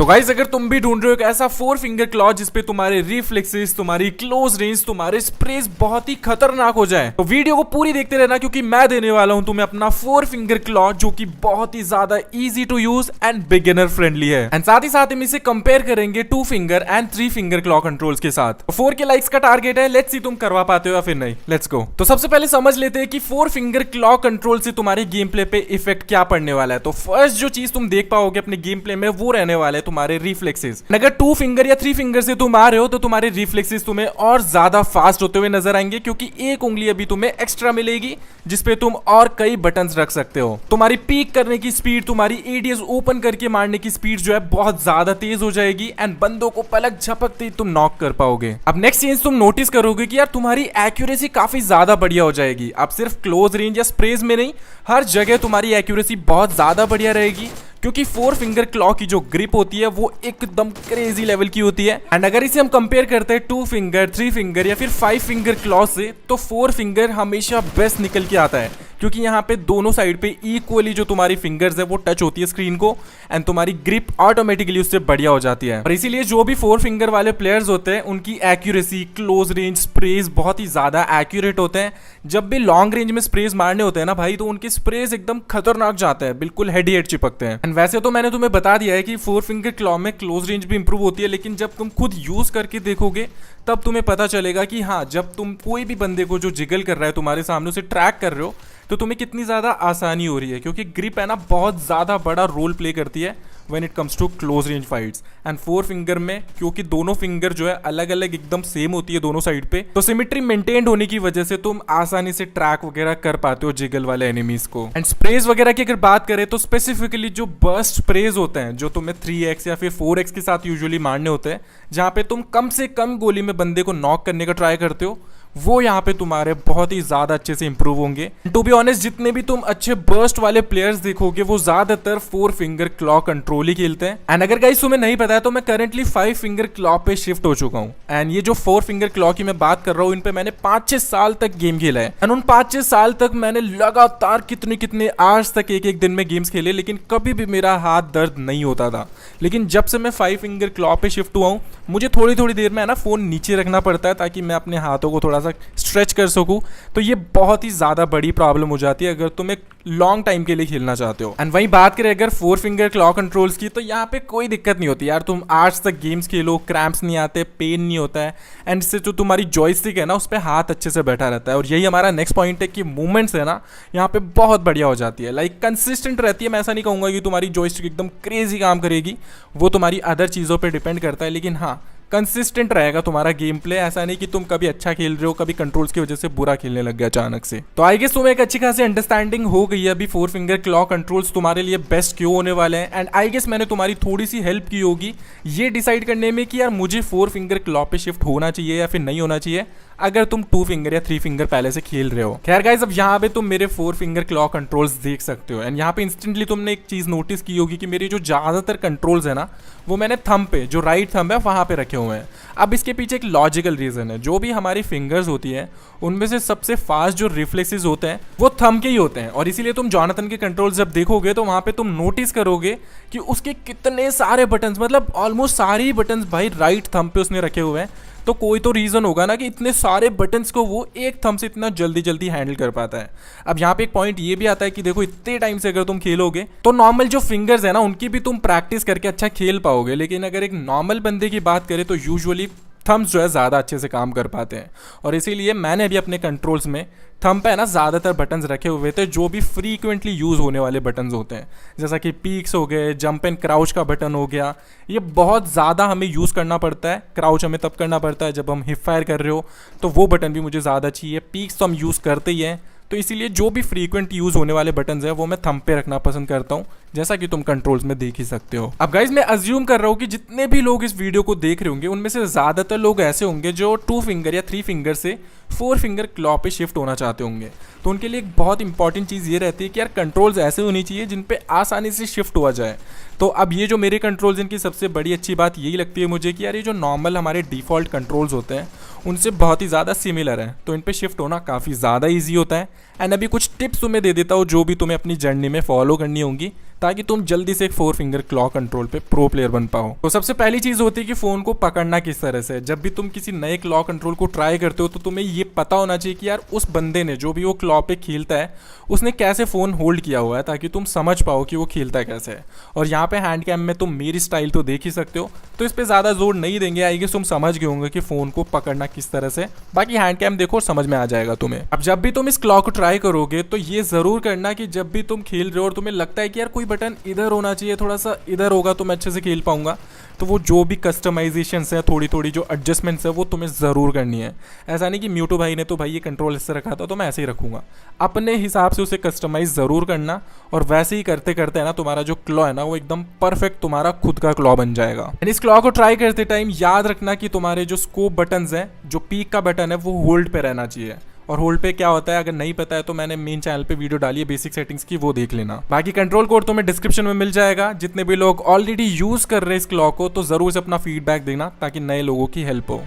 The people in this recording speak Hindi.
तो गाइस अगर तुम भी ढूंढ रहे हो एक ऐसा 4 फिंगर क्लॉ जिसपे तुम्हारे रिफ्लेक्सेस, तुम्हारी क्लोज रेंज, तुम्हारे स्प्रेस बहुत ही खतरनाक हो जाए, तो वीडियो को पूरी देखते रहना क्योंकि मैं देने वाला हूं तुम्हें अपना 4 फिंगर क्लॉ जो कि बहुत ही ज्यादा easy to use and beginner friendly है। एंड साथ ही साथ हम इसे कंपेयर करेंगे 2 finger and 3 finger claw controls के साथ। 4 के लाइक्स का टारगेट है, लेट्स सी तुम करवा पाते हो या फिर नहीं। Let's go. तो सबसे पहले समझ लेते हैं कि 4 फिंगर क्लॉ कंट्रोल से तुम्हारे गेम प्ले पे इफेक्ट क्या पड़ने वाला है। तो फर्स्ट जो चीज तुम देख पाओगे अपने गेम प्ले में वो रहने वाले है तुम्हारे रिफ्लेक्सेस। अगर 2 फिंगर या 3 फिंगर से तुम आ रहे हो तो तुम्हारे रिफ्लेक्सेस तुम्हें और ज्यादा फास्ट होते हुए नजर आएंगे क्योंकि एक उंगली अभी तुम्हें एक्स्ट्रा मिलेगी जिसपे तुम और कई बटन्स रख सकते हो। तुम्हारी पीक करने की स्पीड, तुम्हारी एडीएस ओपन करके मारने की स्पीड जो है बहुत ज्यादा तेज हो जाएगी एंड बंदों को पलक झपकते ही तुम नॉक कर पाओगे। अब नेक्स्ट चीज तुम नोटिस करोगे कि यार तुम्हारी एक्यूरेसी काफी ज्यादा बढ़िया हो जाएगी। अब सिर्फ क्लोज रेंज या स्प्रेज में नहीं, हर जगह तुम्हारी एक्यूरेसी बहुत ज्यादा बढ़िया रहेगी क्योंकि 4 फिंगर क्लॉ की जो ग्रिप होती है वो एकदम क्रेजी लेवल की होती है। एंड अगर इसे हम कंपेयर करते हैं 2 फिंगर, 3 फिंगर या फिर 5 फिंगर क्लॉ से, तो 4 फिंगर हमेशा बेस्ट निकल के आता है क्योंकि यहाँ पे दोनों साइड पे इक्वली जो तुम्हारी फिंगर्स है वो टच होती है स्क्रीन को एंड तुम्हारी ग्रिप ऑटोमेटिकली उससे बढ़िया हो जाती है। और इसीलिए जो भी 4 फिंगर वाले प्लेयर्स होते हैं उनकी एक्यूरेसी, क्लोज रेंज, स्प्रेज बहुत ही ज्यादा एक्यूरेट होते हैं। जब भी लॉन्ग रेंज में स्प्रेज मारने होते हैं ना भाई, तो उनके स्प्रेज एकदम खतरनाक जाते हैं, बिल्कुल हेड ही हेड चिपकते हैं। एंड वैसे तो मैंने तुम्हें बता दिया है कि 4 फिंगर क्लॉ में क्लोज रेंज भी इंप्रूव होती है, लेकिन जब तुम खुद यूज करके देखोगे तब तुम्हें पता चलेगा कि हाँ, जब तुम कोई भी बंदे को जो जिगल कर रहा है तुम्हारे सामने उसे ट्रैक कर रहे हो तो तुम्हें कितनी ज़्यादा आसानी हो रही है क्योंकि ग्रिप है ना बहुत ज़्यादा बड़ा रोल प्ले करती है when it comes to close range fights. And 4 finger में क्योंकि दोनों फिंगर जो है अलग अलग एकदम सेम होती है दोनों साइड पे, तो सिमेट्री मेंटेन्ड होने की वजह से तुम आसानी से ट्रैक वगैरह कर पाते हो जिगल वाले एनिमीज को। एंड स्प्रेज वगैरह की अगर बात करें तो स्पेसिफिकली जो बर्स्ट स्प्रेज होते हैं जो तुम्हें 3x या फिर 4x के साथ यूजुअली मारने होते हैं, जहाँ पे तुम कम से कम गोली में बंदे को नॉक करने का ट्राई करते हो, वो यहाँ पे तुम्हारे बहुत ही ज्यादा अच्छे से इंप्रूव होंगे। टू बी ऑनेस्ट, जितने भी तुम अच्छे बर्स्ट वाले प्लेयर्स देखोगे वो ज्यादातर 4 फिंगर क्लॉ कंट्रोल ही खेलते हैं। एंड अगर गाइस तुम्हें नहीं पता है तो मैं करंटली 5 फिंगर क्लॉ पे शिफ्ट हो चुका हूँ। एंड ये जो 4 फिंगर क्लॉ की मैं बात कर रहा हूँ, इन पे मैंने 5-6 साल तक गेम खेला है। एंड उन 5-6 साल तक मैंने लगातार कितने आवर्स तक एक दिन में गेम्स खेले, लेकिन कभी भी मेरा हाथ दर्द नहीं होता था। लेकिन जब से मैं 5 फिंगर क्लॉ पे शिफ्ट हुआ हूँ, मुझे थोड़ी देर में है ना फोन नीचे रखना पड़ता है ताकि मैं अपने हाथों को थोड़ा सा स्ट्रेच कर सकूं। तो ये बहुत ही ज्यादा बड़ी प्रॉब्लम हो जाती है अगर तुम एक लॉन्ग टाइम के लिए खेलना चाहते हो। एंड वहीं बात करें अगर 4 फिंगर क्लॉ कंट्रोल्स की, तो यहाँ पे कोई दिक्कत नहीं होती यार। तुम आवर्स तक गेम्स खेलो, क्रैम्प्स नहीं आते, पेन नहीं होता है एंड इससे जो तुम्हारी जॉयस्टिक है ना उस पर हाथ अच्छे से बैठा रहता है। और यही हमारा नेक्स्ट पॉइंट है कि मूवमेंट्स है ना यहाँ पे बहुत बढ़िया हो जाती है, लाइक कंसिस्टेंट रहती है। मैं ऐसा नहीं कहूँगा कि तुम्हारी जॉयस्टिक एकदम क्रेजी काम करेगी, वो तुम्हारी अदर चीज़ों पर डिपेंड करता है, लेकिन हाँ कंसिस्टेंट रहेगा तुम्हारा गेम प्ले। ऐसा नहीं कि तुम कभी अच्छा खेल रहे हो, कभी कंट्रोल्स की वजह से बुरा खेलने लग गया अचानक से। तो आई गेस तुम्हें एक अच्छी खासी अंडरस्टैंडिंग हो गई है अभी 4 फिंगर क्लॉ कंट्रोल्स तुम्हारे लिए बेस्ट क्यों होने वाले हैं। एंड आई गेस मैंने तुम्हारी थोड़ी सी हेल्प की होगी ये डिसाइड करने में कि यार मुझे 4 फिंगर क्लॉ पे शिफ्ट होना चाहिए या फिर नहीं होना चाहिए अगर तुम 2 फिंगर या 3 फिंगर पहले से खेल रहे हो। खैर गाइस, अब यहाँ पे तुम मेरे 4 फिंगर क्लॉ कंट्रोल्स देख सकते हो। एंड यहाँ पे इंस्टेंटली तुमने एक चीज नोटिस की होगी कि मेरे जो ज्यादातर कंट्रोल्स है ना वो मैंने थंब पे, जो राइट थंब है वहां पे रखे हुए हैं। अब इसके पीछे एक लॉजिकल रीजन है। जो भी हमारी फिंगर्स होती है उनमें से सबसे फास्ट जो रिफ्लेक्सेस होते हैं वो थंब के ही होते हैं। और इसीलिए तुम जॉनथन के कंट्रोल्स जब देखोगे तो वहां पे तुम नोटिस करोगे कि उसके कितने सारे बटन्स, मतलब ऑलमोस्ट सारे ही बटन्स भाई राइट थंब पे उसने रखे हुए हैं। तो कोई तो रीज़न होगा ना कि इतने सारे बटन्स को वो एक थंब से इतना जल्दी हैंडल कर पाता है। अब यहाँ पे एक पॉइंट ये भी आता है कि देखो इतने टाइम से अगर तुम खेलोगे तो नॉर्मल जो फिंगर्स है ना उनकी भी तुम प्रैक्टिस करके अच्छा खेल पाओगे, लेकिन अगर एक नॉर्मल बंदे की बात करें तो यूजुअली थम्स जो है ज़्यादा अच्छे से काम कर पाते हैं। और इसीलिए मैंने भी अपने कंट्रोल्स में थंब पे है ना ज़्यादातर बटन्स रखे हुए थे जो भी फ्रीक्वेंटली यूज़ होने वाले बटन्स होते हैं, जैसा कि पीक्स हो गए, जंप एंड क्राउच का बटन हो गया। ये बहुत ज़्यादा हमें यूज़ करना पड़ता है। क्राउच हमें तब करना पड़ता है जब हम हिप फायर कर रहे हो, तो वो बटन भी मुझे ज़्यादा चाहिए। पीक्स तो हम यूज़ करते ही हैं, तो इसीलिए जो भी फ्रीक्वेंट यूज़ होने वाले बटन्स हैं वो मैं थंब पे रखना पसंद करता हूँ, जैसा कि तुम कंट्रोल्स में देख ही सकते हो। अब गाइज मैं अज्यूम कर रहा हूँ कि जितने भी लोग इस वीडियो को देख रहे होंगे उनमें से ज़्यादातर लोग ऐसे होंगे जो 2 फिंगर या 3 फिंगर से 4 फिंगर क्लॉ पे शिफ्ट होना चाहते होंगे। तो उनके लिए एक बहुत इंपॉर्टेंट चीज़ ये रहती है कि यार कंट्रोल्स ऐसे होनी चाहिए जिन पे आसानी से शिफ्ट हुआ जाए। तो अब ये जो मेरे कंट्रोल्स, इनकी सबसे बड़ी अच्छी बात यही लगती है मुझे कि यार ये जो नॉर्मल हमारे डिफ़ॉल्ट कंट्रोल्स होते हैं उनसे बहुत ही ज़्यादा सिमिलर है, तो इन पे शिफ्ट होना काफ़ी ज़्यादा ईजी होता है। एंड अभी कुछ टिप्स तुम्हें दे देता हूँ जो भी तुम्हें अपनी जर्नी में फॉलो करनी होंगी ताकि तुम जल्दी से एक 4 फिंगर क्लॉ कंट्रोल पे प्रो प्लेयर बन पाओ। तो सबसे पहली चीज होती है कि फोन को पकड़ना किस तरह से। जब भी तुम किसी नए क्लॉ कंट्रोल को ट्राई करते हो तो तुम्हें ये पता होना चाहिए कि यार उस बंदे ने जो भी वो क्लॉ पे खेलता है उसने कैसे फोन होल्ड किया हुआ है, ताकि तुम समझ पाओ कि वो खेलता कैसे है। और यहाँ पे हैंड कैम में तुम मेरी स्टाइल तो देख ही सकते हो, तो इस पे ज्यादा जोर नहीं देंगे। आई गेस तुम समझ गए होंगे कि फोन को पकड़ना किस तरह से। बाकी हैंड कैम देखो समझ में आ जाएगा तुम्हें। अब जब भी तुम इस क्लॉ को ट्राई करोगे तो ये जरूर करना कि जब भी तुम खेल रहे हो और तुम्हें लगता है कि यार कोई बटन इधर होना चाहिए, थोड़ा सा इधर होगा तो मैं अच्छे से खेल पाऊंगा, तो वो जो भी कस्टमाइजेशन है, थोड़ी थोड़ी जो एडजस्टमेंट्स है वो तुम्हें ज़रूर करनी है। ऐसा नहीं कि म्यूटो भाई ने तो भाई ये कंट्रोल इससे रखा था तो मैं ऐसे ही रखूंगा। अपने हिसाब से उसे कस्टमाइज ज़रूर करना, और वैसे ही करते करते है ना तुम्हारा जो क्लॉ है ना वो एकदम परफेक्ट तुम्हारा खुद का क्लॉ बन जाएगा। इस क्लॉ को ट्राई करते टाइम याद रखना कि तुम्हारे जो स्कोप बटन्स हैं, जो पीक का बटन है वो होल्ड पे रहना चाहिए। और होल्ड पे क्या होता है अगर नहीं पता है तो मैंने मेन चैनल पे वीडियो डाली है बेसिक सेटिंग्स की, वो देख लेना। बाकी कंट्रोल कोड तुम्हें डिस्क्रिप्शन में मिल जाएगा। जितने भी लोग ऑलरेडी यूज कर रहे हैं इस क्लॉ को तो जरूर से अपना फीडबैक देना ताकि नए लोगों की हेल्प हो।